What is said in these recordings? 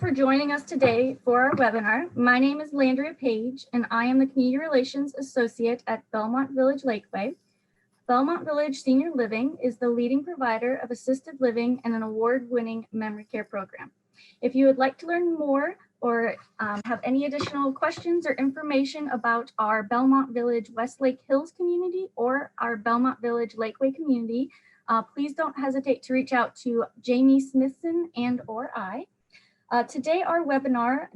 for joining us today for our webinar. My name is Landria Page, and I am the Community Relations Associate at Belmont Village Lakeway. Belmont Village Senior Living is the leading provider of assisted living and an award-winning memory care program. If you would like to learn more or have any additional questions or information about our Belmont Village Westlake Hills community or our Belmont Village Lakeway community, please don't hesitate to reach out to Jamie Smithson and or I. Today, our webinar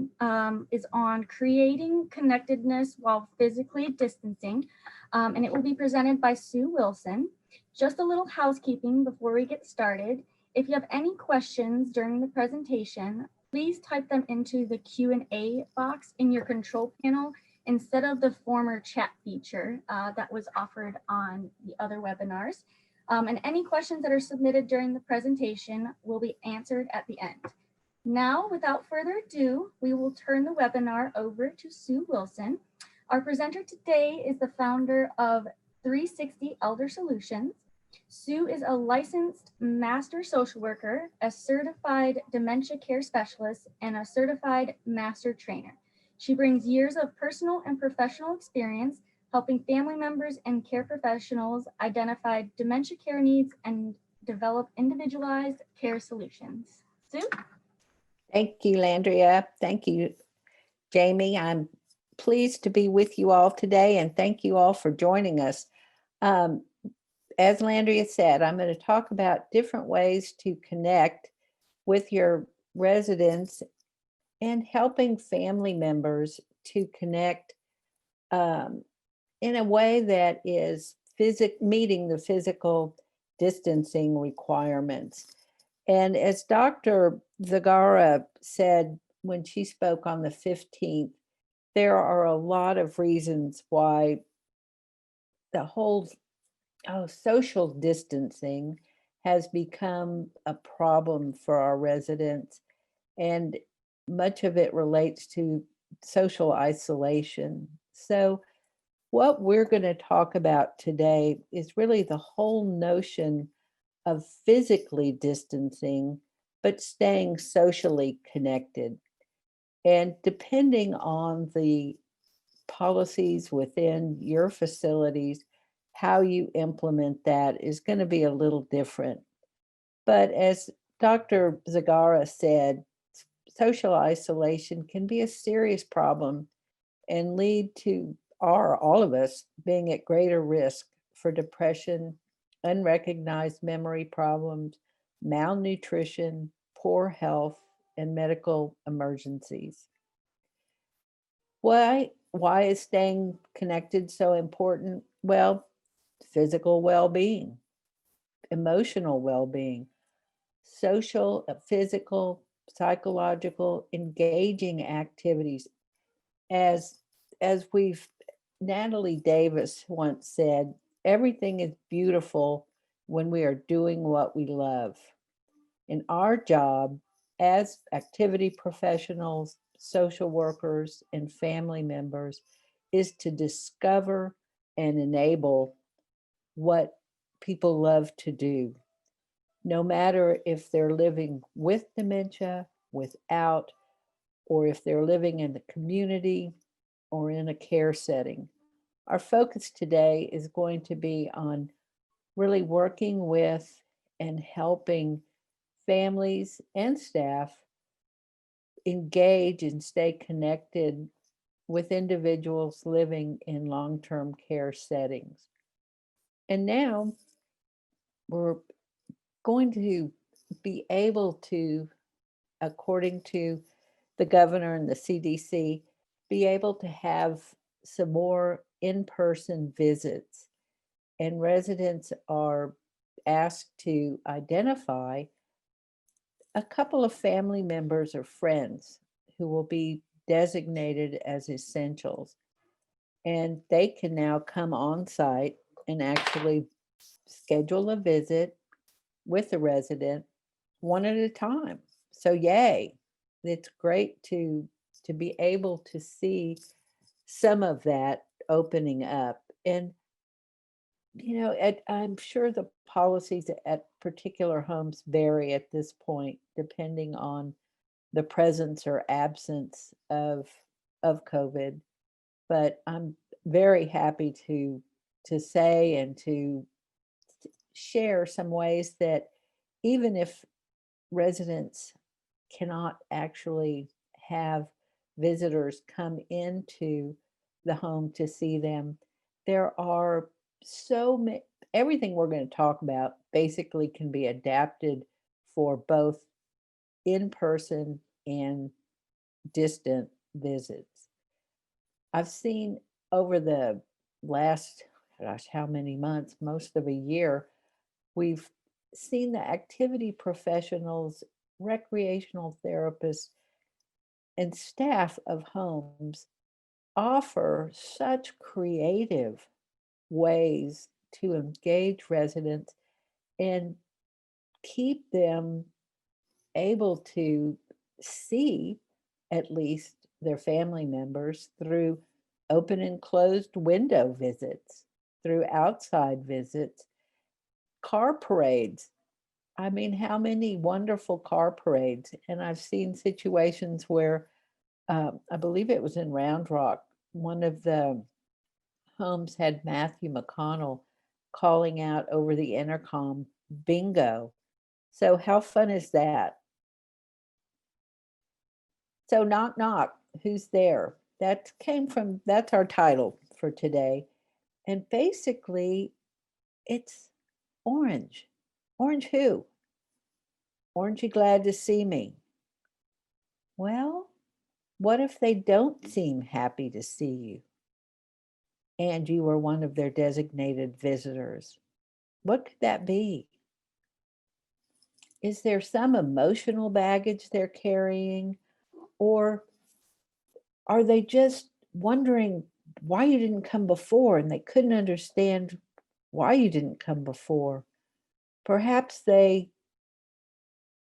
is on creating connectedness while physically distancing, and it will be presented by Sue Wilson. Just a little housekeeping before we get started. If you have any questions during the presentation, please type them into the Q&A box in your control panel instead of the former chat feature that was offered on the other webinars. And any questions that are submitted during the presentation will be answered at the end. Now, without further ado, we will turn the webinar over to Sue Wilson. Our presenter today is the founder of 360 Elder Solutions. Sue is a licensed master social worker, a certified dementia care specialist, and a certified master trainer. She brings years of personal and professional experience helping family members and care professionals identify dementia care needs and develop individualized care solutions. Sue? Thank you, Landria. Thank you, Jamie. I'm pleased to be with you all today, and thank you all for joining us. As Landria said, I'm going to talk about different ways to connect with your residents and helping family members to connect in a way that is meeting the physical distancing requirements. And as Dr. Zagara said when she spoke on the 15th, there are a lot of reasons why the whole social distancing has become a problem for our residents. And much of it relates to social isolation. So what we're going to talk about today is really the whole notion of physically distancing, but staying socially connected. And depending on the policies within your facilities, how you implement that is going to be a little different. But as Dr. Zagara said, social isolation can be a serious problem and lead to all of us being at greater risk for depression, unrecognized memory problems, malnutrition, poor health, and medical emergencies. Why is staying connected so important? Well, physical well-being, emotional well-being, social, physical, psychological, engaging activities. As Natalie Davis once said, everything is beautiful when we are doing what we love. And our job as activity professionals, social workers, and family members is to discover and enable what people love to do, no matter if they're living with dementia, without, or if they're living in the community or in a care setting. Our focus today is going to be on really working with and helping families and staff engage and stay connected with individuals living in long-term care settings. And now we're going to be able to, according to the governor and the CDC, be able to have some more in-person visits. And residents are asked to identify a couple of family members or friends who will be designated as essentials. And they can now come on site and actually schedule a visit with the resident one at a time. So yay, it's great to be able to see some of that opening up. And, you know, I'm sure the policies at particular homes vary at this point, depending on the presence or absence of COVID. But I'm very happy to say and to share some ways that even if residents cannot actually have visitors come into the home to see them, there are so many, everything we're going to talk about basically can be adapted for both in-person and distant visits. I've seen over the last, gosh, how many months, most of a year, we've seen the activity professionals, recreational therapists, and staff of homes offer such creative ways to engage residents and keep them able to see at least their family members through open and closed window visits, through outside visits, car parades. I mean, how many wonderful car parades? And I've seen situations where I believe it was in Round Rock, one of the homes had Matthew McConnell calling out over the intercom, bingo. So, how fun is that? So, knock, knock, who's there? That's our title for today. And basically, it's orange. Orange who? Aren't you glad to see me? Well, what if they don't seem happy to see you and you were one of their designated visitors? What could that be? Is there some emotional baggage they're carrying? Or are they just wondering why you didn't come before and they couldn't understand why you didn't come before? Perhaps they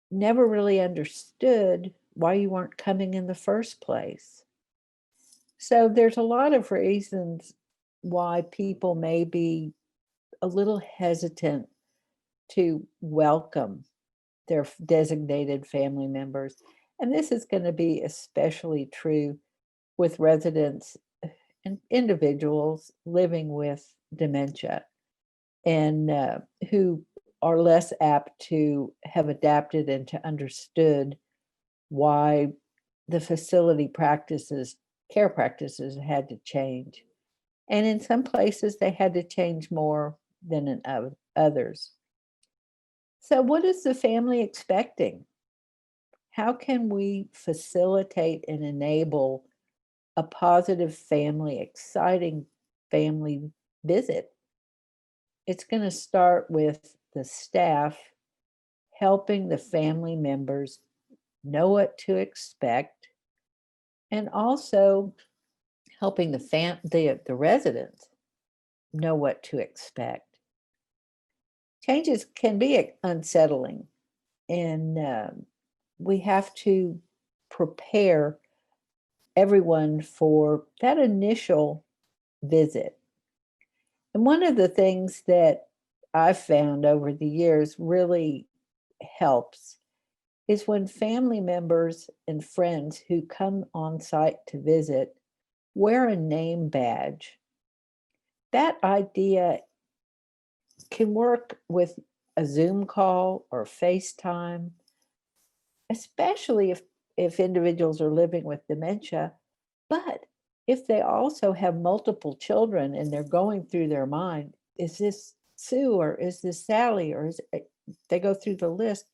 never really understood why you weren't coming in the first place. So there's a lot of reasons why people may be a little hesitant to welcome their designated family members. And this is going to be especially true with residents and individuals living with dementia and who are less apt to have adapted and to understood why the facility practices, care practices had to change. And in some places, they had to change more than in others. So, what is the family expecting? How can we facilitate and enable a positive family, exciting family visit? It's going to start with the staff helping the family members know what to expect and also helping the residents know what to expect. Changes can be unsettling, and we have to prepare everyone for that initial visit. And one of the things that I've found over the years really helps is when family members and friends who come on site to visit wear a name badge. That idea can work with a Zoom call or FaceTime, especially if individuals are living with dementia. But if they also have multiple children and they're going through their mind, is this Sue or is this Sally or they go through the list,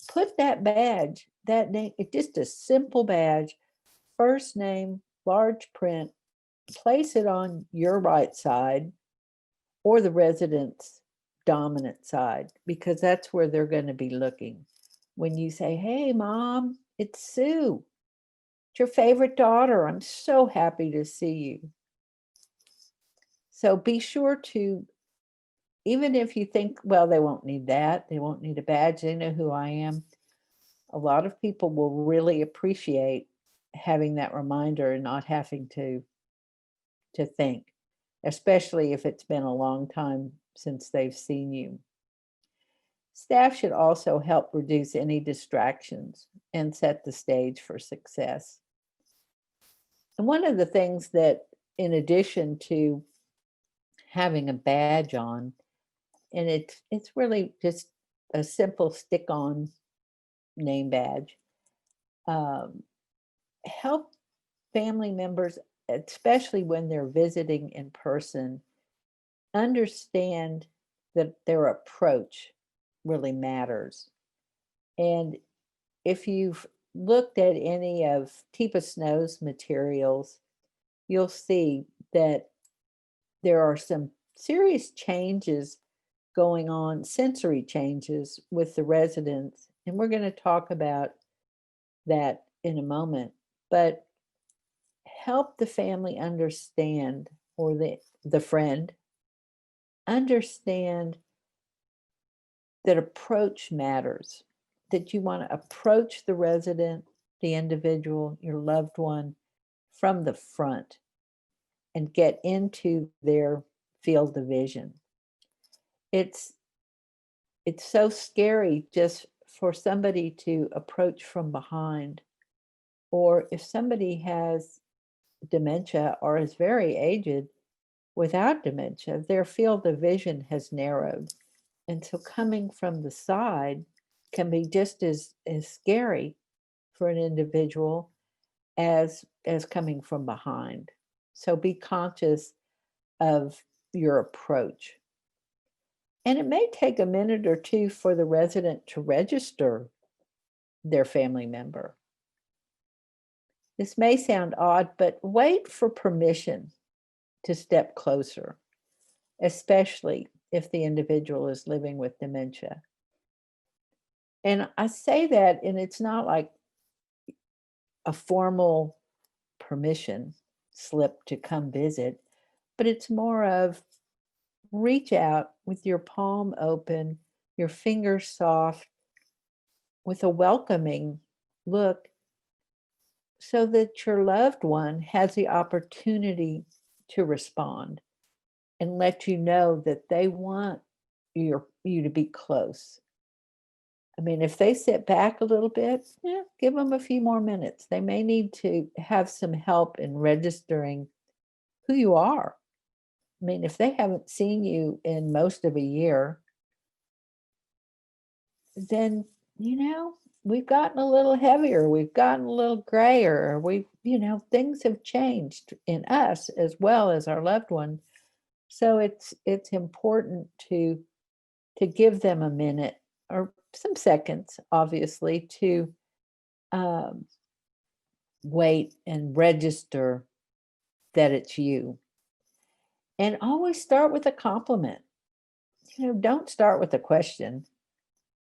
put that badge, that name, it's just a simple badge, first name, large print, place it on your right side or the resident's dominant side, because that's where they're going to be looking. When you say, hey, Mom, it's Sue. It's your favorite daughter. I'm so happy to see you. So be sure to, even if you think, well, they won't need that, they won't need a badge, they know who I am. A lot of people will really appreciate having that reminder and not having to think, especially if it's been a long time since they've seen you. Staff should also help reduce any distractions and set the stage for success. And one of the things that, in addition to having a badge on, and it's really just a simple stick-on name badge, help family members, especially when they're visiting in person, understand that their approach really matters. And if you've looked at any of Teepa Snow's materials, you'll see that there are some serious changes going on, sensory changes with the residents. And we're going to talk about that in a moment. But help the family understand, or the friend understand, that approach matters, that you want to approach the resident, the individual, your loved one, from the front and get into their field of vision. It's so scary just for somebody to approach from behind, or if somebody has dementia or is very aged without dementia, their field of vision has narrowed. And so coming from the side can be just as scary for an individual as coming from behind. So be conscious of your approach. And it may take a minute or two for the resident to register their family member. This may sound odd, but wait for permission to step closer, especially if the individual is living with dementia. And I say that, and it's not like a formal permission slip to come visit, but it's more of reach out with your palm open, your fingers soft, with a welcoming look, so that your loved one has the opportunity to respond and let you know that they want you to be close. I mean, if they sit back a little bit, yeah, give them a few more minutes. They may need to have some help in registering who you are. I mean, if they haven't seen you in most of a year, then, we've gotten a little heavier, we've gotten a little grayer, things have changed in us as well as our loved one. So it's important to give them a minute or some seconds, obviously, to wait and register that it's you. And always start with a compliment. Don't start with a question.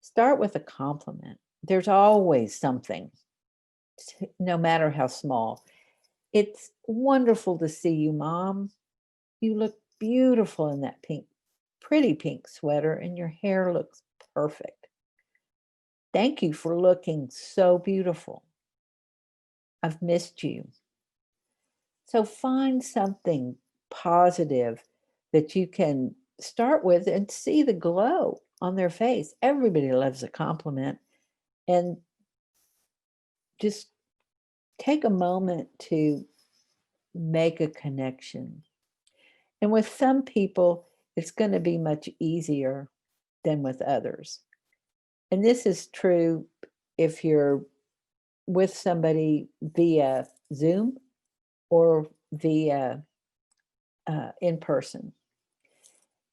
Start with a compliment. There's always something, no matter how small. It's wonderful to see you, Mom. You look beautiful in that pretty pink sweater, and your hair looks perfect. Thank you for looking so beautiful. I've missed you. So find something positive that you can start with and see the glow on their face. Everybody loves a compliment. And just take a moment to make a connection. And with some people, it's going to be much easier than with others. And this is true if you're with somebody via Zoom or via in person.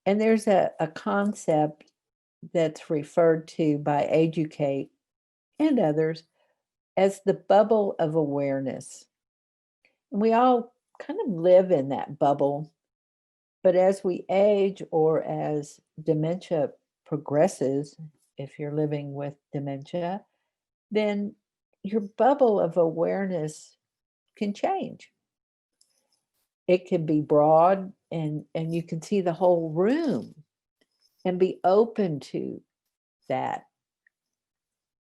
And there's a concept that's referred to by CADDCT and others as the bubble of awareness. And we all kind of live in that bubble, but as we age or as dementia progresses, if you're living with dementia, then your bubble of awareness can change. It can be broad, and you can see the whole room and be open to that.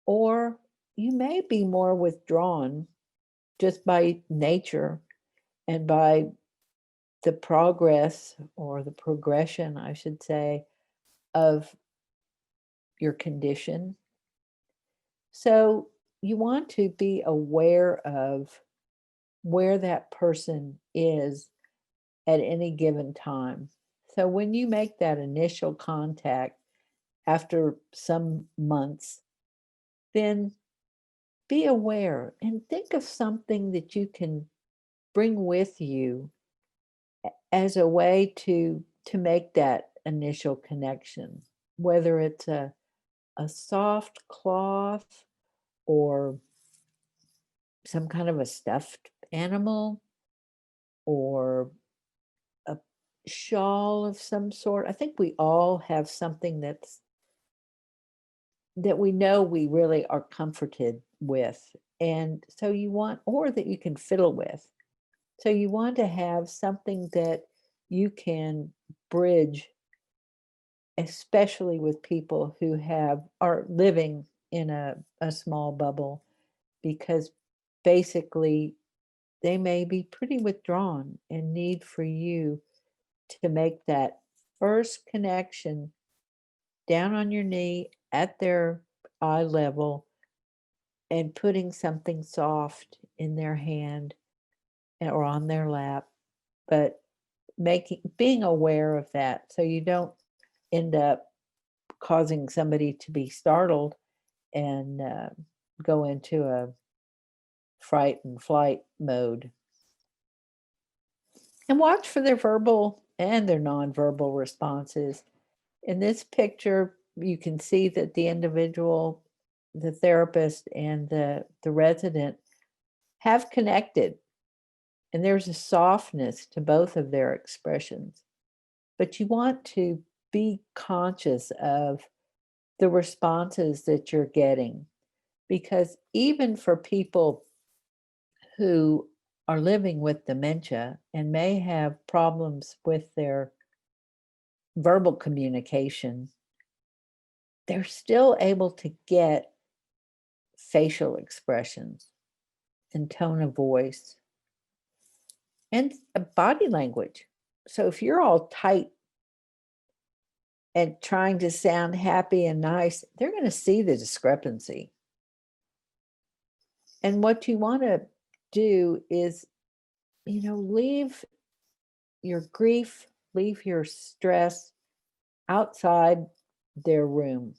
Or you may be more withdrawn just by nature and by the progress, or the progression, I should say, of your condition. So you want to be aware of where that person is at any given time. So when you make that initial contact after some months, then be aware and think of something that you can bring with you as a way to make that initial connection, whether it's a soft cloth or some kind of a stuffed animal or a shawl of some sort. I think we all have something that we know we really are comforted with. And so you want, or that you can fiddle with. So you want to have something that you can bridge, especially with people who are living in a small bubble, because basically they may be pretty withdrawn and need for you to make that first connection down on your knee at their eye level and putting something soft in their hand or on their lap, but being aware of that so you don't end up causing somebody to be startled and go into a fright and flight mode. And watch for their verbal and their nonverbal responses. In this picture, you can see that the individual, the therapist, and the resident have connected, and there's a softness to both of their expressions. But you want to be conscious of the responses that you're getting, because even for people who are living with dementia and may have problems with their verbal communication, they're still able to get facial expressions and tone of voice and body language. So if you're all tight and trying to sound happy and nice, they're going to see the discrepancy. And what you want to do is, leave your grief, leave your stress outside their room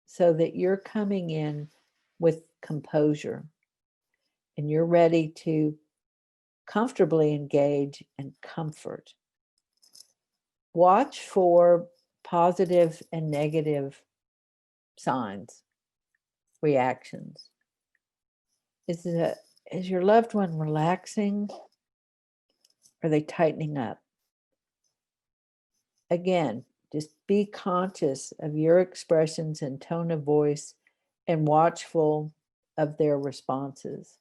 so that you're coming in with composure and you're ready to comfortably engage and comfort. Watch for positive and negative signs, reactions. Is your loved one relaxing? Are they tightening up? Again, just be conscious of your expressions and tone of voice and watchful of their responses.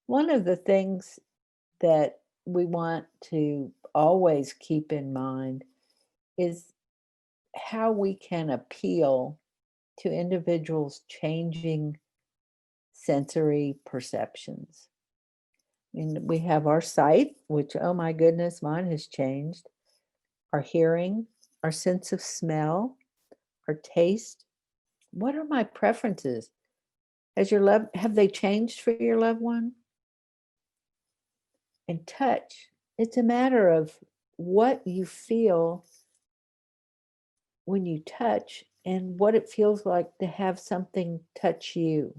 One of the things that we want to always keep in mind is how we can appeal to individuals' changing sensory perceptions. I mean, we have our sight, which, oh my goodness, mine has changed. Our hearing, our sense of smell, our taste. What are my preferences? Have they changed for your loved one? And touch. It's a matter of what you feel when you touch and what it feels like to have something touch you.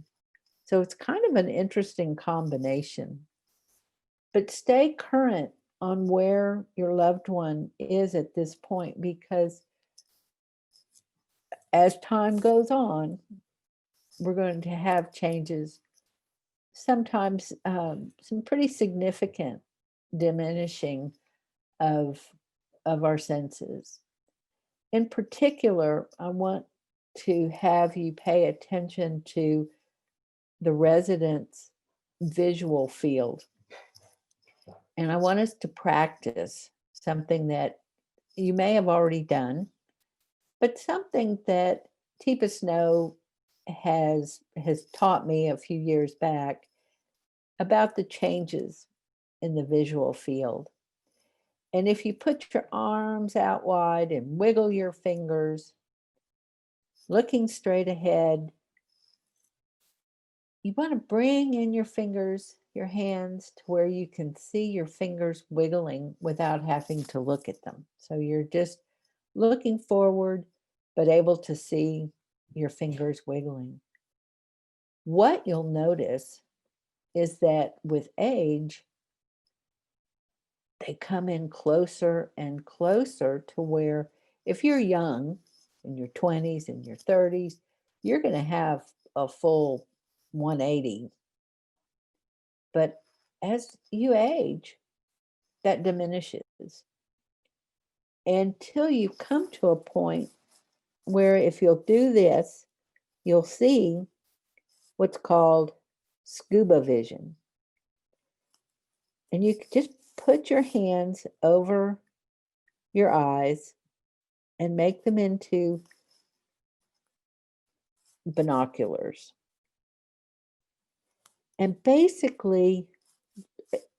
So it's kind of an interesting combination. But stay current on where your loved one is at this point, because as time goes on, we're going to have changes, sometimes some pretty significant diminishing of our senses. In particular, I want to have you pay attention to the resident's visual field. And I want us to practice something that you may have already done, but something that Teepa Snow has taught me a few years back about the changes in the visual field. And if you put your arms out wide and wiggle your fingers, looking straight ahead. You want to bring in your fingers, your hands, to where you can see your fingers wiggling without having to look at them. So you're just looking forward, but able to see your fingers wiggling. What you'll notice is that with age, they come in closer and closer to where if you're young, in your 20s and your 30s, you're going to have a full 180. But as you age, that diminishes until you come to a point where if you'll do this, you'll see what's called scuba vision. And you can just put your hands over your eyes and make them into binoculars. And basically,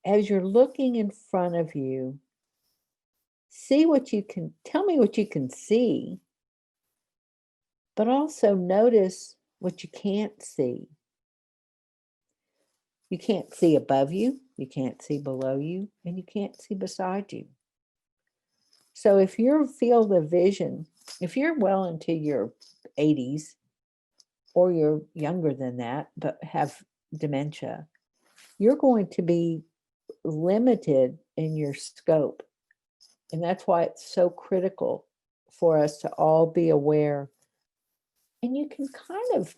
as you're looking in front of you, see what you can, tell me what you can see, but also notice what you can't see. You can't see above you, you can't see below you, and you can't see beside you. So if your field of vision, if you're well into your 80s, or you're younger than that, but have dementia, you're going to be limited in your scope. And that's why it's so critical for us to all be aware. And you can kind of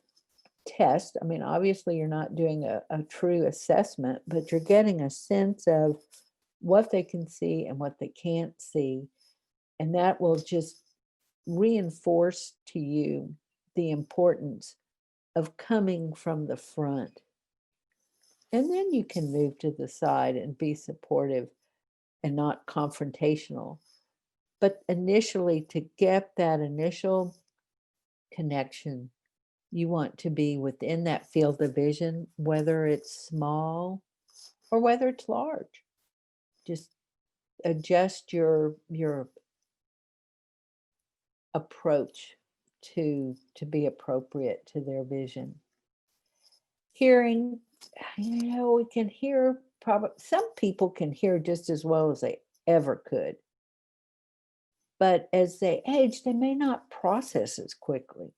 test. I mean, obviously, you're not doing a true assessment, but you're getting a sense of what they can see and what they can't see. And that will just reinforce to you the importance of coming from the front. And then you can move to the side and be supportive and not confrontational. But initially, to get that initial connection, you want to be within that field of vision, whether it's small or whether it's large. Just adjust your approach to be appropriate to their vision. Hearing, we can hear, probably some people can hear just as well as they ever could. But as they age, they may not process as quickly.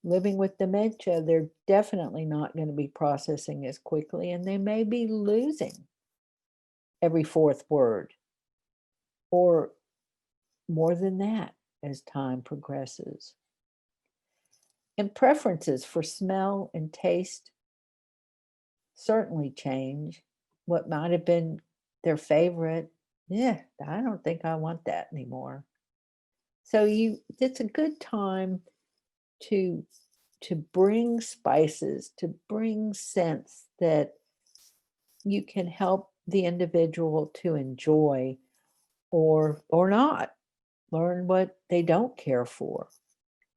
Living with dementia, they're definitely not going to be processing as quickly, and they may be losing every fourth word or more than that as time progresses. And preferences for smell and taste certainly change. What might have been their favorite, I don't think I want that anymore. So it's a good time to bring spices, to bring scents that you can help the individual to enjoy or not. Learn what they don't care for.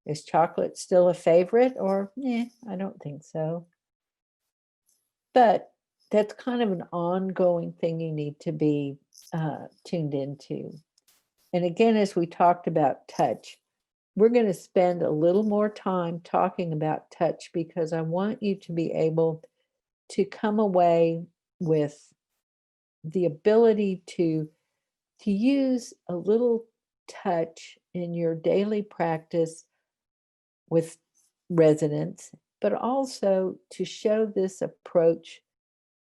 Is chocolate still a favorite or I don't think so. But that's kind of an ongoing thing you need to be tuned into. And again, as we talked about touch, we're going to spend a little more time talking about touch because I want you to be able to come away with the ability to use a little touch in your daily practice with residents, but also to show this approach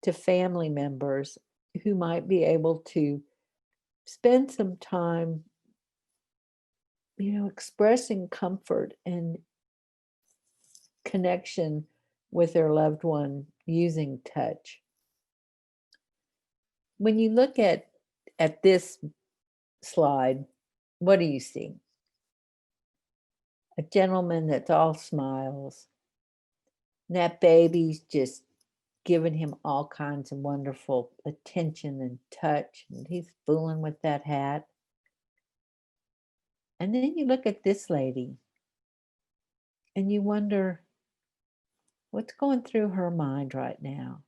to family members who might be able to spend some time, expressing comfort and connection with their loved one using touch. When you look at this slide, what do you see? A gentleman that's all smiles. And that baby's just giving him all kinds of wonderful attention and touch. And he's fooling with that hat. And then you look at this lady and you wonder what's going through her mind right now.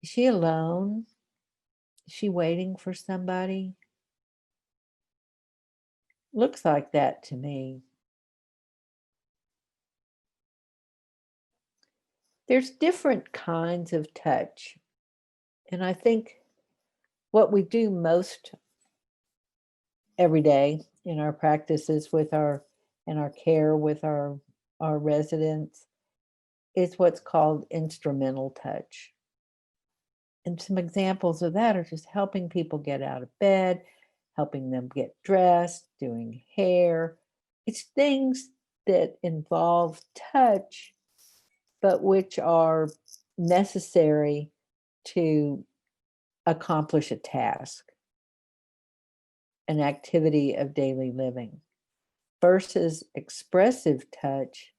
Is she alone? Is she waiting for somebody? Looks like that to me. there's different kinds of touch. And I think what we do most every day in our practices with our in our care with our residents is what's called instrumental touch. And some examples of that are just helping people get out of bed, helping them get dressed, doing hair. It's things that involve touch, but which are necessary to accomplish a task, an activity of daily living, versus expressive touch,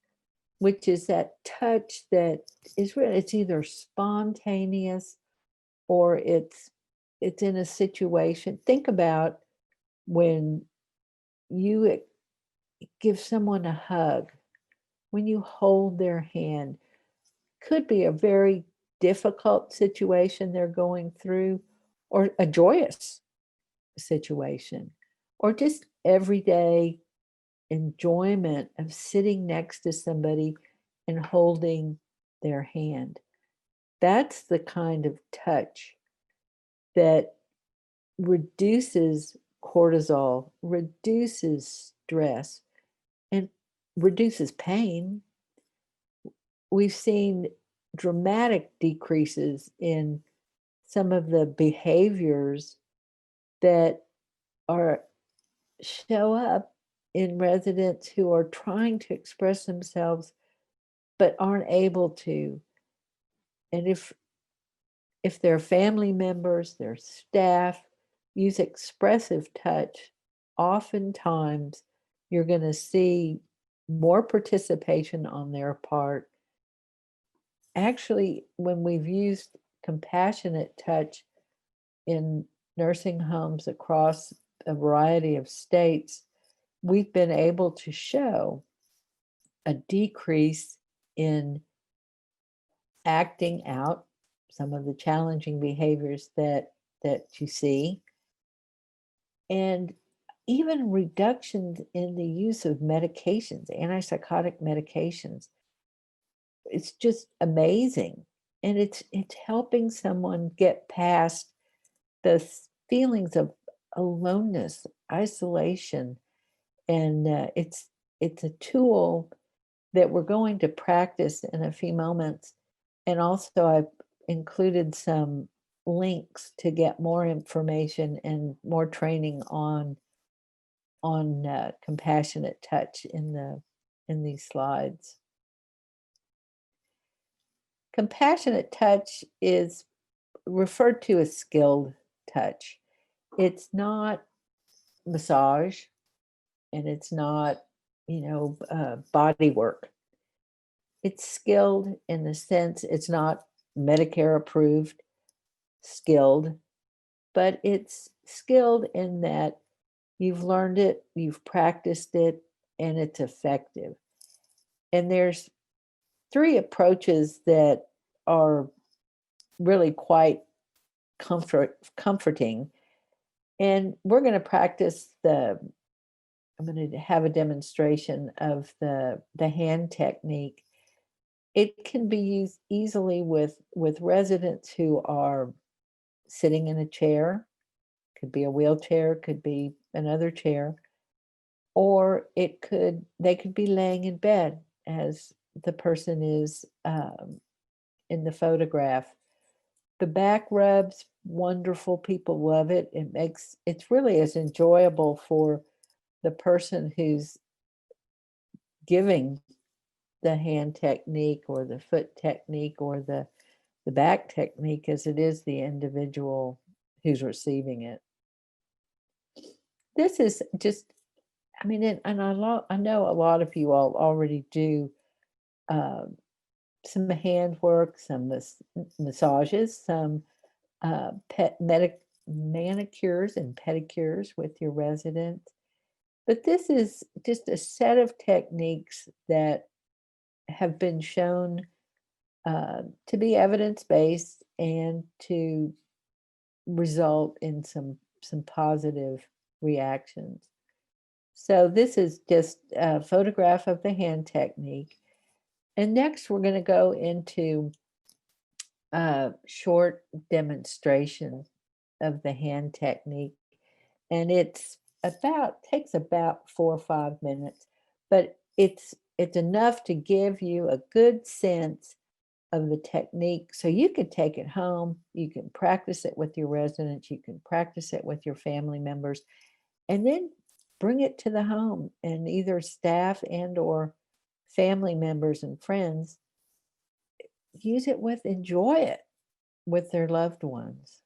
which is that touch that is really, it's either spontaneous or it's in a situation. Think about when you give someone a hug, when you hold their hand, could be a very difficult situation they're going through, or a joyous situation, or just everyday enjoyment of sitting next to somebody and holding their hand. That's the kind of touch that reduces cortisol, reduces stress, and reduces pain. We've seen dramatic decreases in some of the behaviors that are show up in residents who are trying to express themselves but aren't able to. And if their family members, their staff use expressive touch, oftentimes you're going to see more participation on their part. Actually, when we've used compassionate touch in nursing homes across a variety of states, we've been able to show a decrease in acting out some of the challenging behaviors that you see, and even reductions in the use of medications, antipsychotic medications. It's just amazing, and it's helping someone get past the feelings of aloneness, isolation, and it's a tool that we're going to practice in a few moments. And also, I've included some links to get more information and more training on compassionate touch in these slides. Compassionate touch is referred to as skilled touch. It's not massage, and it's not, body work. It's skilled in the sense it's not Medicare approved skilled, but it's skilled in that you've learned it, you've practiced it, and it's effective. And there's 3 approaches that are really quite comforting. And we're going to practice I'm going to have a demonstration of the hand technique. It can be used easily with residents who are sitting in a chair, could be a wheelchair, could be another chair, or they could be laying in bed as the person is in the photograph. The back rubs, wonderful. People love it. It's really as enjoyable for the person who's giving the hand technique or the foot technique or the back technique as it is the individual who's receiving it. This is just, I mean, and I know a lot of you all already do some hand work, some massages, some manicures and pedicures with your residents. But this is just a set of techniques that have been shown to be evidence-based and to result in some positive reactions. So this is just a photograph of the hand technique. And next, we're going to go into a short demonstration of the hand technique. And takes about 4 or 5 minutes, but it's enough to give you a good sense of the technique. So you can take it home, you can practice it with your residents, you can practice it with your family members, and then bring it to the home, and either staff and or family members and friends enjoy it with their loved ones.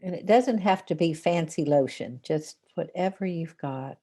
And it doesn't have to be fancy lotion, just whatever you've got.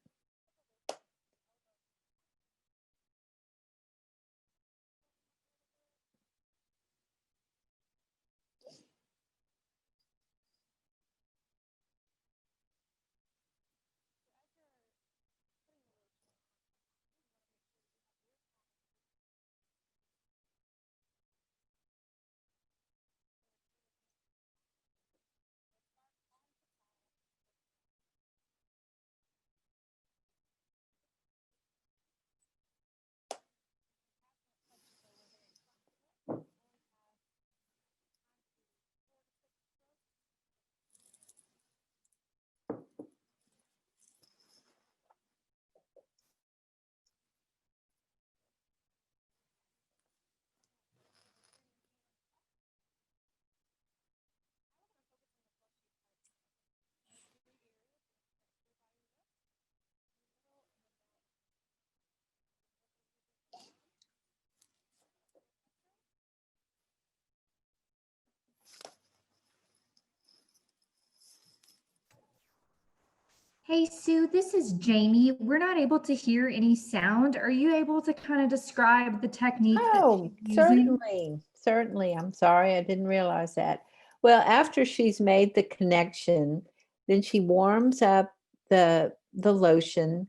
Hey Sue, this is Jamie. We're not able to hear any sound. Are you able to kind of describe the technique that Oh, she's using? certainly. I'm sorry, I didn't realize that. Well, after she's made the connection, then she warms up the lotion.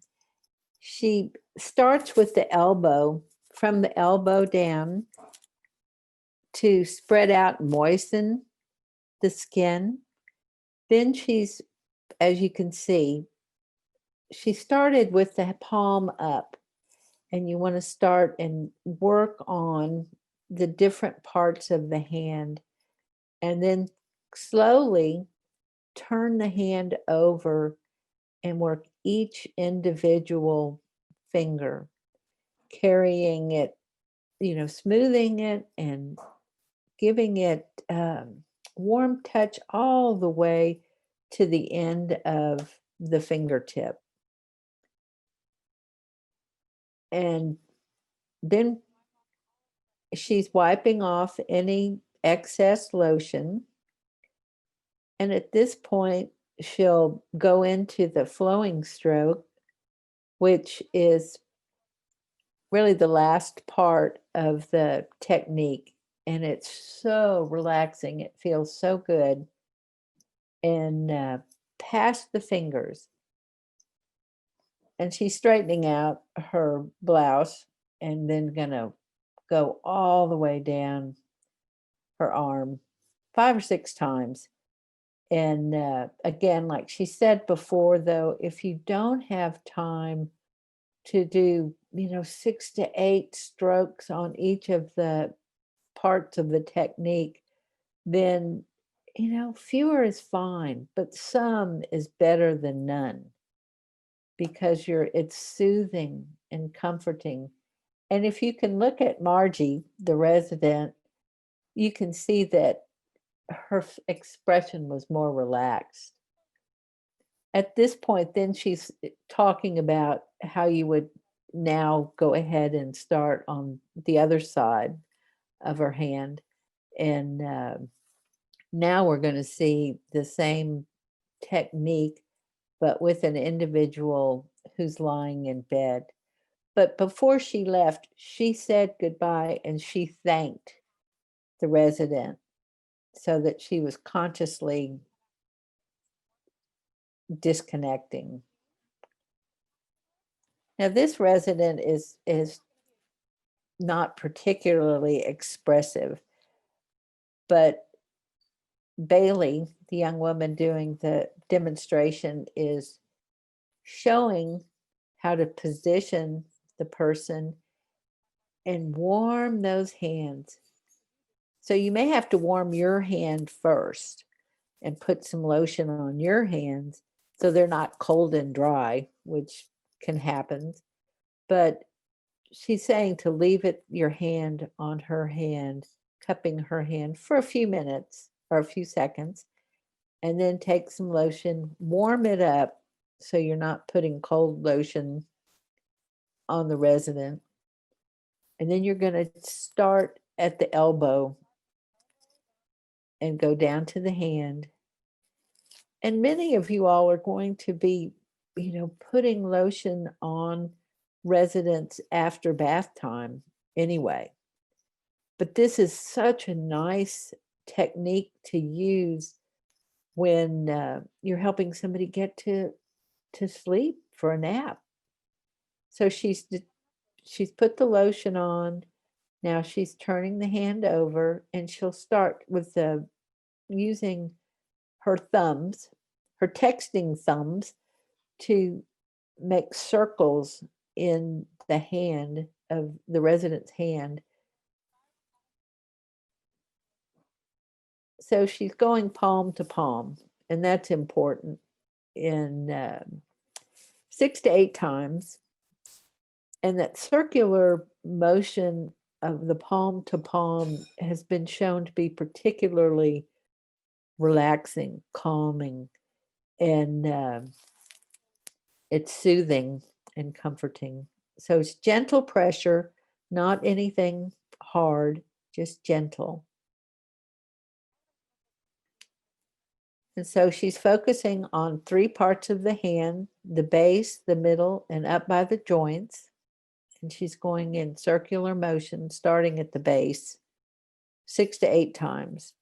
She starts with the elbow, from the elbow down, to spread out and moisten the skin. Then as you can see, she started with the palm up, and you want to start and work on the different parts of the hand, and then slowly turn the hand over and work each individual finger, carrying it, smoothing it and giving it warm touch all the way to the end of the fingertip. And then she's wiping off any excess lotion. And at this point, she'll go into the flowing stroke, which is really the last part of the technique. And it's so relaxing. It feels so good. And past the fingers. And she's straightening out her blouse and then gonna go all the way down her arm 5 or 6 times. And again, like she said before, though, if you don't have time to do, 6 to 8 strokes on each of the parts of the technique, then, fewer is fine, but some is better than none, because it's soothing and comforting. And if you can look at Margie, the resident, you can see that her expression was more relaxed. At this point, then she's talking about how you would now go ahead and start on the other side of her hand. And now we're going to see the same technique, but with an individual who's lying in bed. But before she left, she said goodbye and she thanked the resident so that she was consciously disconnecting. Now, this resident is not particularly expressive, but Bailey, the young woman doing the demonstration, is showing how to position the person and warm those hands. So you may have to warm your hand first and put some lotion on your hands so they're not cold and dry, which can happen. But she's saying to leave your hand on her hand, cupping her hand for a few minutes or a few seconds, and then take some lotion, warm it up so you're not putting cold lotion on the resident. And then you're going to start at the elbow and go down to the hand. And many of you all are going to be, putting lotion on residents after bath time anyway. But this is such a nice technique to use when you're helping somebody get to sleep for a nap. So she's put the lotion on. Now she's turning the hand over, and she'll start with using her thumbs, her texting thumbs, to make circles in the hand of the resident's hand. So she's going palm to palm, and that's important in 6 to 8 times. And that circular motion of the palm to palm has been shown to be particularly relaxing, calming, and it's soothing and comforting. So it's gentle pressure, not anything hard, just gentle. And so she's focusing on 3 parts of the hand, the base, the middle, and up by the joints. And she's going in circular motion, starting at the base, 6 to 8 times.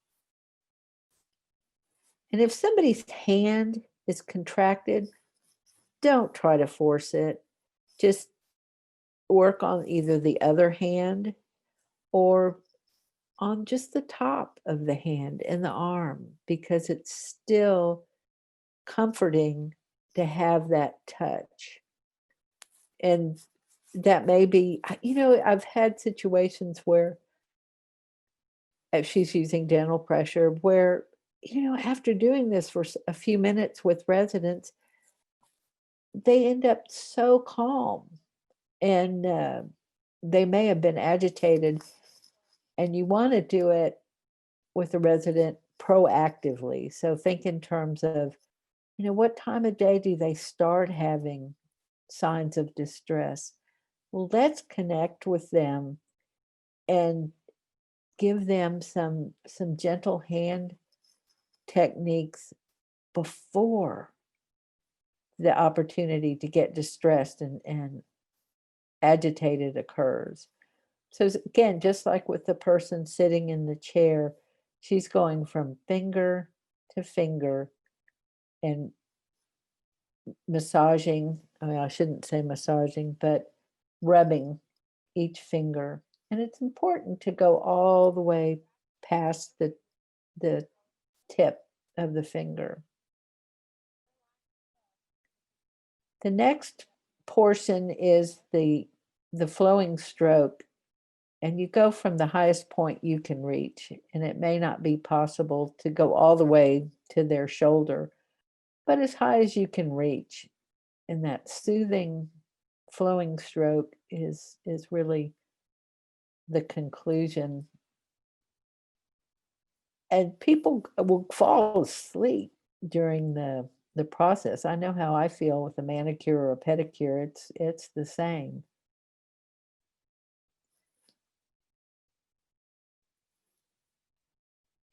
And if somebody's hand is contracted, don't try to force it. Just work on either the other hand or on just the top of the hand and the arm, because it's still comforting to have that touch. And that may be, I've had situations where, if she's using dental pressure, where, after doing this for a few minutes with residents, they end up so calm, and they may have been agitated, and you want to do it with the resident proactively. So think in terms of, what time of day do they start having signs of distress? Well, let's connect with them and give them some gentle hand techniques before the opportunity to get distressed and agitated occurs. So again, just like with the person sitting in the chair, she's going from finger to finger and massaging. I shouldn't say massaging, but rubbing each finger. And it's important to go all the way past the tip of the finger. The next portion is the flowing stroke, and you go from the highest point you can reach, and it may not be possible to go all the way to their shoulder, but as high as you can reach, in that soothing flowing stroke is really the conclusion. And people will fall asleep during the process. I know how I feel with a manicure or a pedicure. It's the same.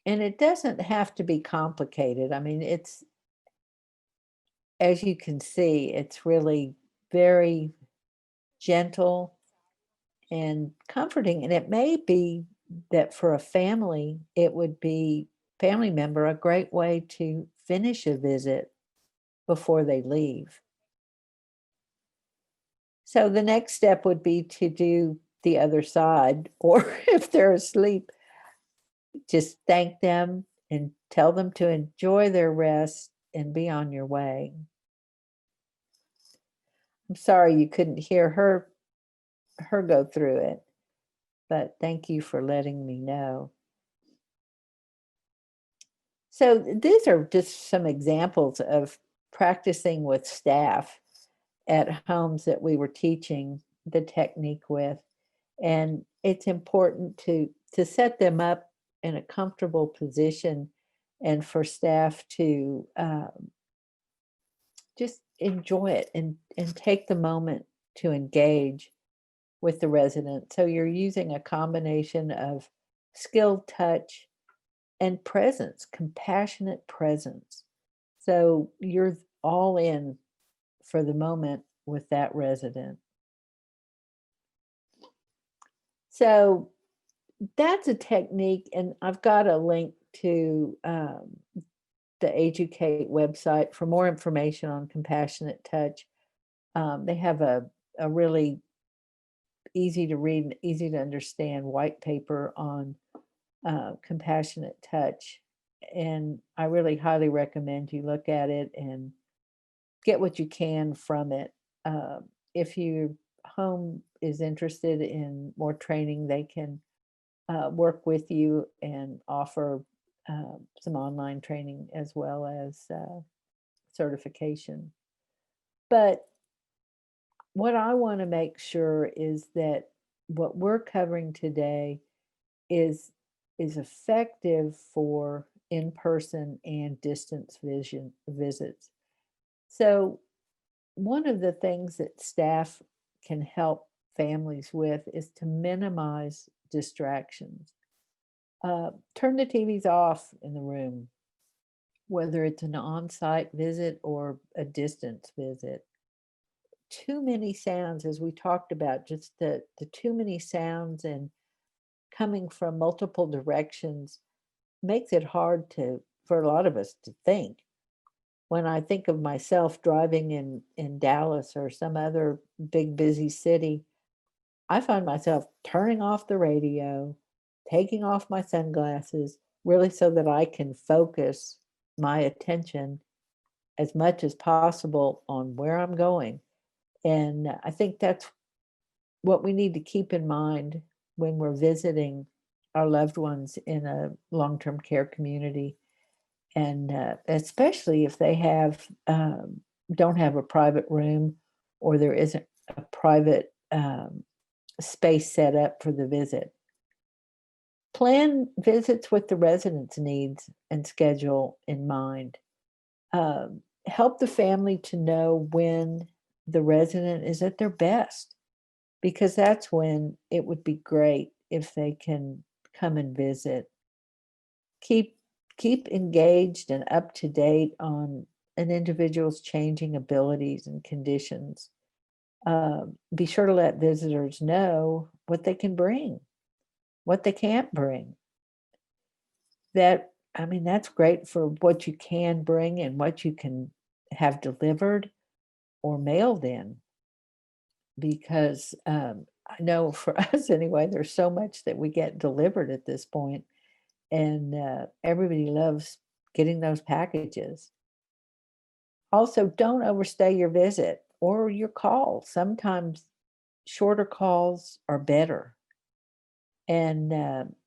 And it doesn't have to be complicated. I mean, it's, as you can see, it's really very gentle and comforting. And it may be that for a family, it would be family member a great way to finish a visit before they leave. So the next step would be to do the other side, or if they're asleep, just thank them and tell them to enjoy their rest and be on your way. I'm sorry you couldn't hear her go through it, but thank you for letting me know. So these are just some examples of practicing with staff at homes that we were teaching the technique with. And it's important to set them up in a comfortable position and for staff to just enjoy it and take the moment to engage with the resident. So you're using a combination of skilled touch and presence, compassionate presence. So you're all in for the moment with that resident. So that's a technique, and I've got a link to the CADDCT website for more information on compassionate touch. They have a really easy to read and easy to understand white paper on compassionate touch. And I really highly recommend you look at it and get what you can from it. If your home is interested in more training, they can work with you and offer some online training as well as certification. But what I want to make sure is that what we're covering today is effective for in-person and distance visits. So one of the things that staff can help families with is to minimize distractions. Turn the TVs off in the room, whether it's an on-site visit or a distance visit. Too many sounds, as we talked about, just the too many sounds and coming from multiple directions makes it hard for a lot of us to think. When I think of myself driving in Dallas or some other big busy city, I find myself turning off the radio, taking off my sunglasses, really so that I can focus my attention as much as possible on where I'm going. And I think that's what we need to keep in mind when we're visiting our loved ones in a long-term care community. And especially if they don't have a private room or there isn't a private space set up for the visit. Plan visits with the resident's needs and schedule in mind. Help the family to know when the resident is at their best, because that's when it would be great if they can come and visit. Keep engaged and up to date on an individual's changing abilities and conditions. Be sure to let visitors know what they can bring, what they can't bring. That's great for what you can bring and what you can have delivered or mailed in. Because I know for us anyway, there's so much that we get delivered at this point, and everybody loves getting those packages. Also, don't overstay your visit or your call. Sometimes shorter calls are better. And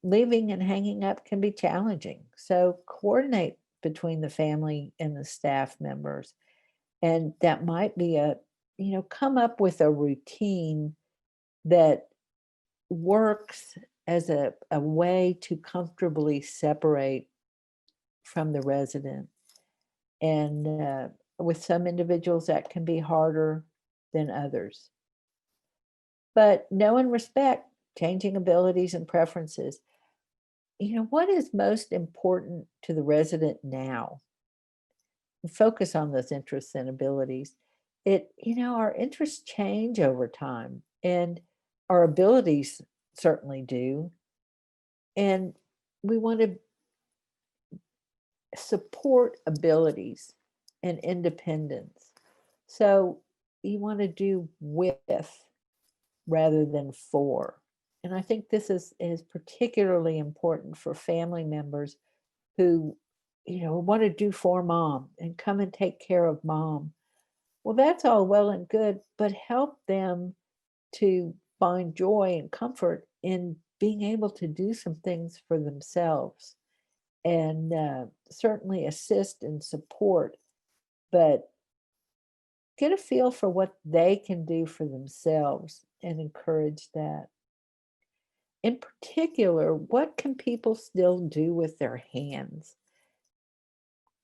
leaving and hanging up can be challenging. So coordinate between the family and the staff members. And that might be a come up with a routine that works as a way to comfortably separate from the resident. And with some individuals, that can be harder than others. But know and respect changing abilities and preferences. What is most important to the resident now? Focus on those interests and abilities. Our interests change over time, and our abilities certainly do. And we want to support abilities and independence. So you want to do with rather than for. And I think this is particularly important for family members who, want to do for mom and come and take care of mom. Well, that's all well and good, but help them to find joy and comfort in being able to do some things for themselves, and certainly assist and support, but get a feel for what they can do for themselves and encourage that. In particular, what can people still do with their hands?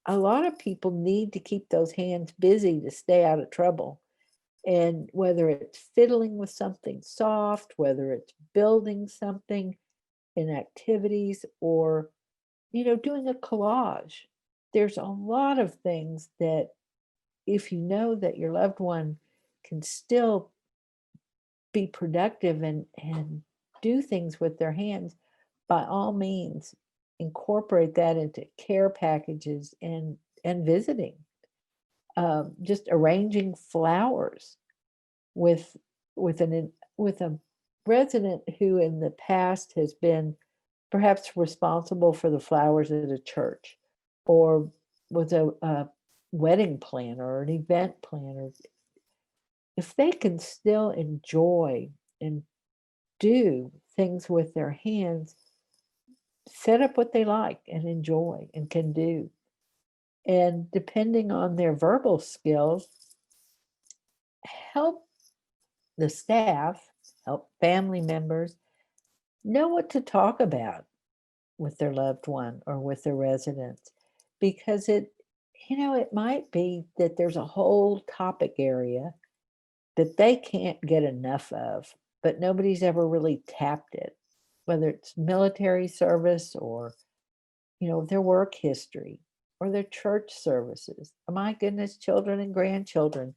A lot of people need to keep those hands busy to stay out of trouble. And whether it's fiddling with something soft, whether it's building something in activities, or, doing a collage, there's a lot of things that if you know that your loved one can still be productive and do things with their hands, by all means, incorporate that into care packages and visiting. Just arranging flowers with a resident who in the past has been perhaps responsible for the flowers at a church, or was a wedding planner or an event planner. If they can still enjoy and do things with their hands, set up what they like and enjoy and can do. And depending on their verbal skills, help the staff, help family members know what to talk about with their loved one or with their residents, because it might be that there's a whole topic area that they can't get enough of, but nobody's ever really tapped it, whether it's military service or, their work history or their church services. Oh my goodness, children and grandchildren.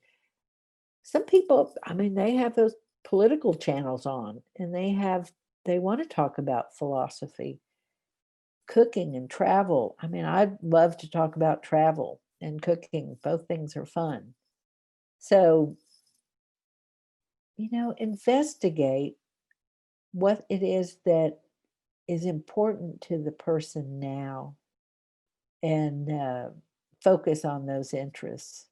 Some people, they have those political channels on, and they want to talk about philosophy, cooking and travel. I'd love to talk about travel and cooking. Both things are fun. So, investigate what it is that is important to the person now, and focus on those interests.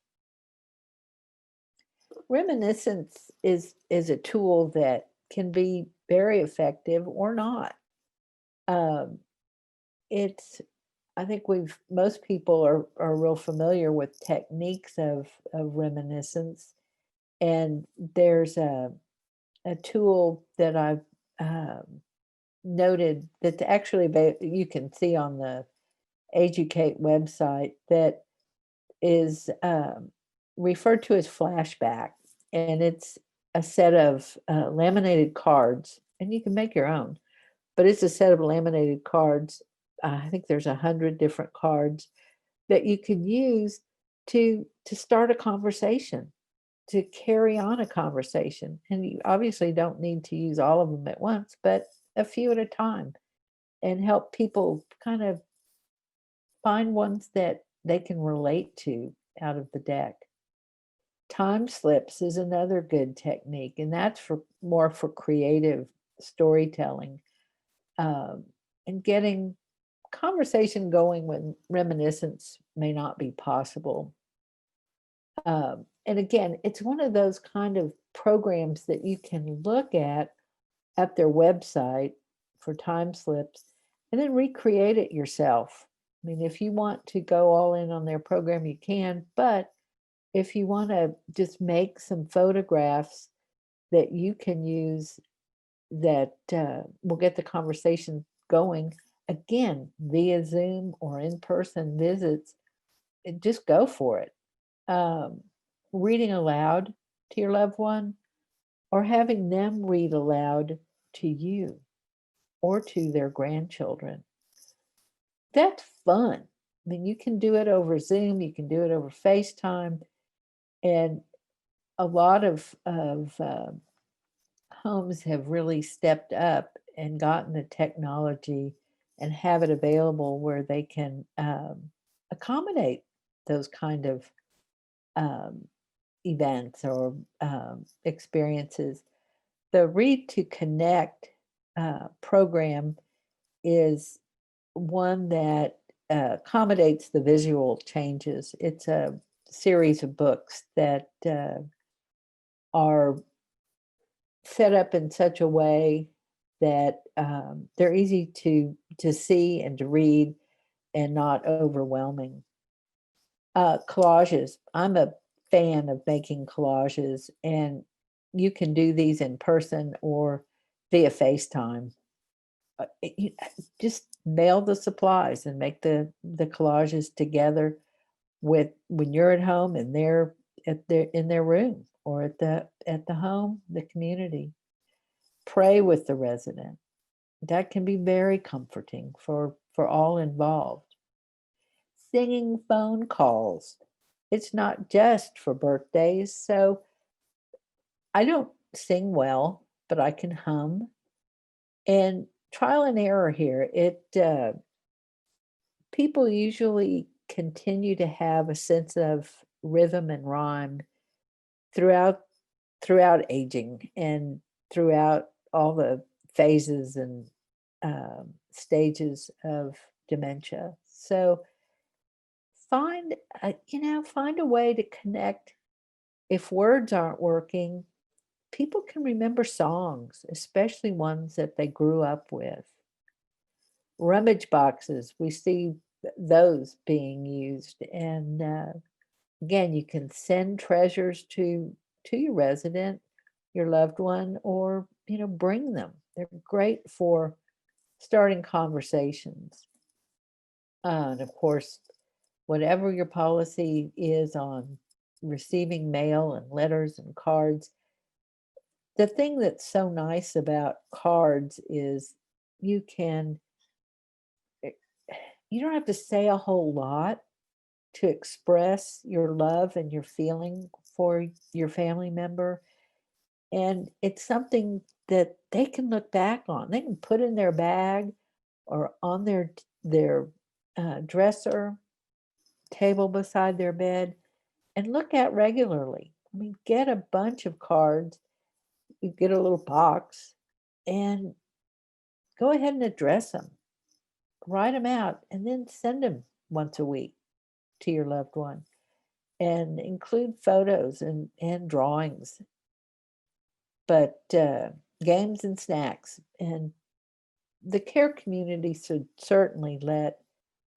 Reminiscence is a tool that can be very effective or not. It's I think most people are real familiar with techniques of reminiscence, and there's a tool that I've noted that actually you can see on the Educate website, that is referred to as Flashback, and it's a set of laminated cards, and you can make your own, but it's a set of laminated cards. I think there's 100 different cards that you can use to start a conversation, to carry on a conversation. And you obviously don't need to use all of them at once, but a few at a time, and help people kind of find ones that they can relate to out of the deck. Time slips is another good technique, and that's more for creative storytelling, and getting conversation going when reminiscence may not be possible. And again, it's one of those kind of programs that you can look at their website for time slips and then recreate it yourself. If you want to go all in on their program, you can, but if you want to just make some photographs that you can use that will get the conversation going, again, via Zoom or in-person visits, just go for it. Reading aloud to your loved one or having them read aloud to you or to their grandchildren. That's fun. I mean, you can do it over Zoom, you can do it over FaceTime, and a lot of homes have really stepped up and gotten the technology and have it available where they can accommodate those kind of events or experiences. The Read to Connect program is one that accommodates the visual changes. It's a series of books that are set up in such a way that they're easy to see and to read and not overwhelming. Collages. I'm a fan of making collages, and you can do these in person or via FaceTime. Just mail the supplies and make the collages together with when you're at home and they're in their room or at the home, the community. Pray with the resident. That can be very comforting for all involved. Singing phone calls. It's not just for birthdays. So I don't sing well, but I can hum. And trial and error here. People usually continue to have a sense of rhythm and rhyme throughout aging and throughout all the phases and stages of dementia. So find find a way to connect. If words aren't working, people can remember songs, especially ones that they grew up with. Rummage boxes, we see those being used, and again, you can send treasures to your resident, your loved one, or bring them. They're great for starting conversations. And of course, whatever your policy is on receiving mail and letters and cards, the thing that's so nice about cards is you can you don't have to say a whole lot to express your love and your feeling for your family member. And it's something that they can look back on. They can put in their bag or on their dresser, table beside their bed, and look at regularly. I mean, get a bunch of cards, you get a little box, and go ahead and address them. Write them out, and then send them once a week to your loved one. And include photos and drawings, but games and snacks. And the care community should certainly let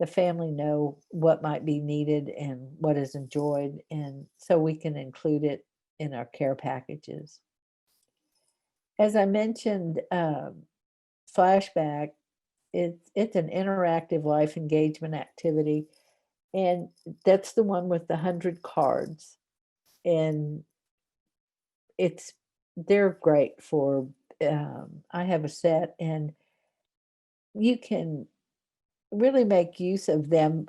the family know what might be needed and what is enjoyed, and so we can include it in our care packages. As I mentioned, Flashback, it's an interactive life engagement activity, and that's the one with the 100 cards. And they're great for, I have a set, and you can really make use of them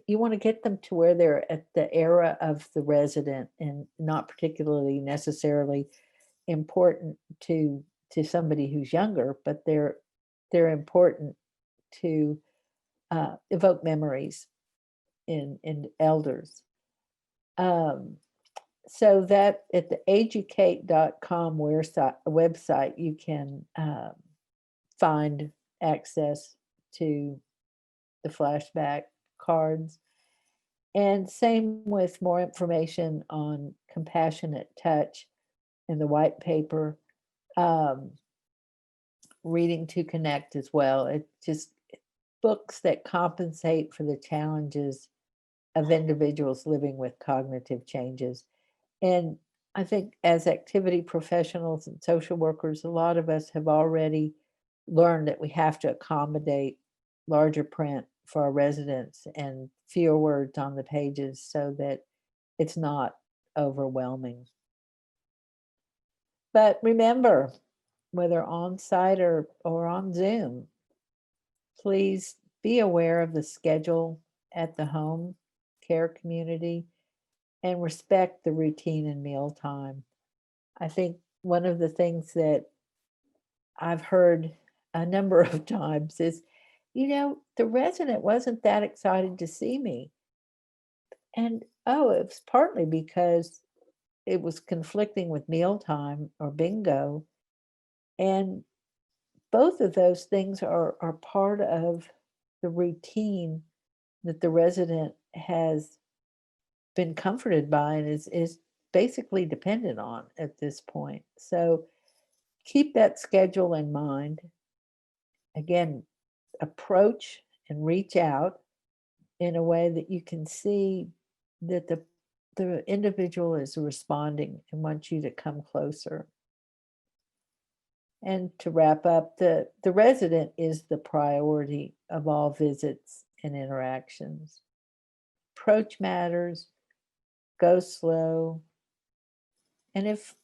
you want to get them to where they're at the era of the resident and not particularly necessarily important to somebody who's younger, but they're important to evoke memories in elders. So that at the educate.com website, you can find access to the Flashback cards. And same with more information on compassionate touch in the white paper, reading to connect as well. It just books that compensate for the challenges of individuals living with cognitive changes. And I think as activity professionals and social workers, a lot of us have already learned that we have to accommodate larger print for our residents and fewer words on the pages so that it's not overwhelming. But remember, whether on site or on Zoom, please be aware of the schedule at the home care community and respect the routine and mealtime. I think one of the things that I've heard a number of times is, the resident wasn't that excited to see me. And oh, it was partly because it was conflicting with mealtime or bingo. And both of those things are part of the routine that the resident has been comforted by and is basically dependent on at this point. So keep that schedule in mind. Again, approach and reach out in a way that you can see that the individual is responding and wants you to come closer. And to wrap up, the resident is the priority of all visits and interactions. Approach matters, go slow. And if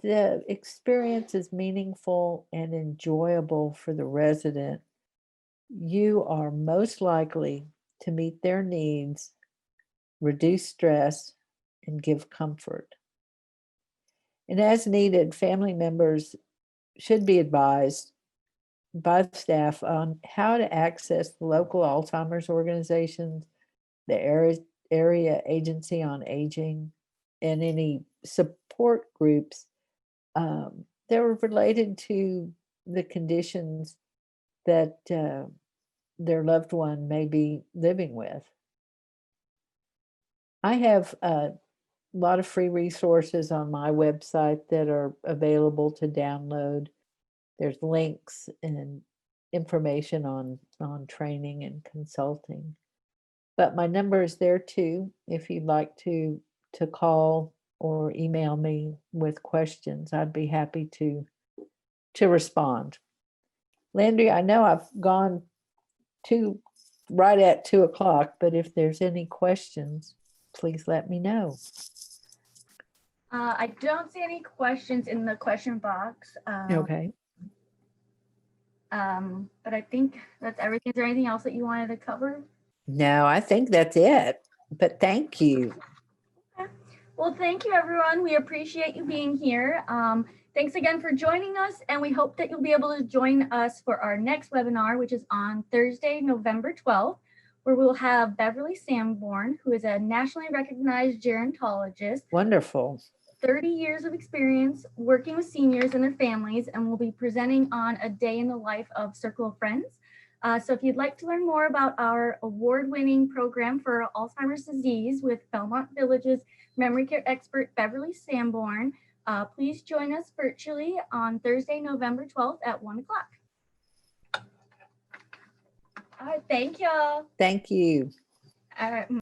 the experience is meaningful and enjoyable for the resident, you are most likely to meet their needs, reduce stress, and give comfort. And as needed, family members should be advised by the staff on how to access the local Alzheimer's organizations, the area agency on aging, and any support groups that are related to the conditions that their loved one may be living with. I have a lot of free resources on my website that are available to download. There's links and information on training and consulting. But my number is there too, if you'd like to call or email me with questions. I'd be happy to respond. Landry, I know I've gone right at 2:00, but if there's any questions, please let me know. I don't see any questions in the question box. Okay. But I think that's everything. Is there anything else that you wanted to cover? No, I think that's it. But thank you. Okay. Well, thank you, everyone. We appreciate you being here. Thanks again for joining us, and we hope that you'll be able to join us for our next webinar, which is on Thursday, November 12th, where we'll have Beverly Sanborn, who is a nationally recognized gerontologist. Wonderful. 30 years of experience working with seniors and their families, and will be presenting on a day in the life of Circle of Friends. So if you'd like to learn more about our award-winning program for Alzheimer's disease with Belmont Village's memory care expert, Beverly Sanborn, please join us virtually on Thursday, November 12th at 1:00. All right, thank y'all. Thank you. All right.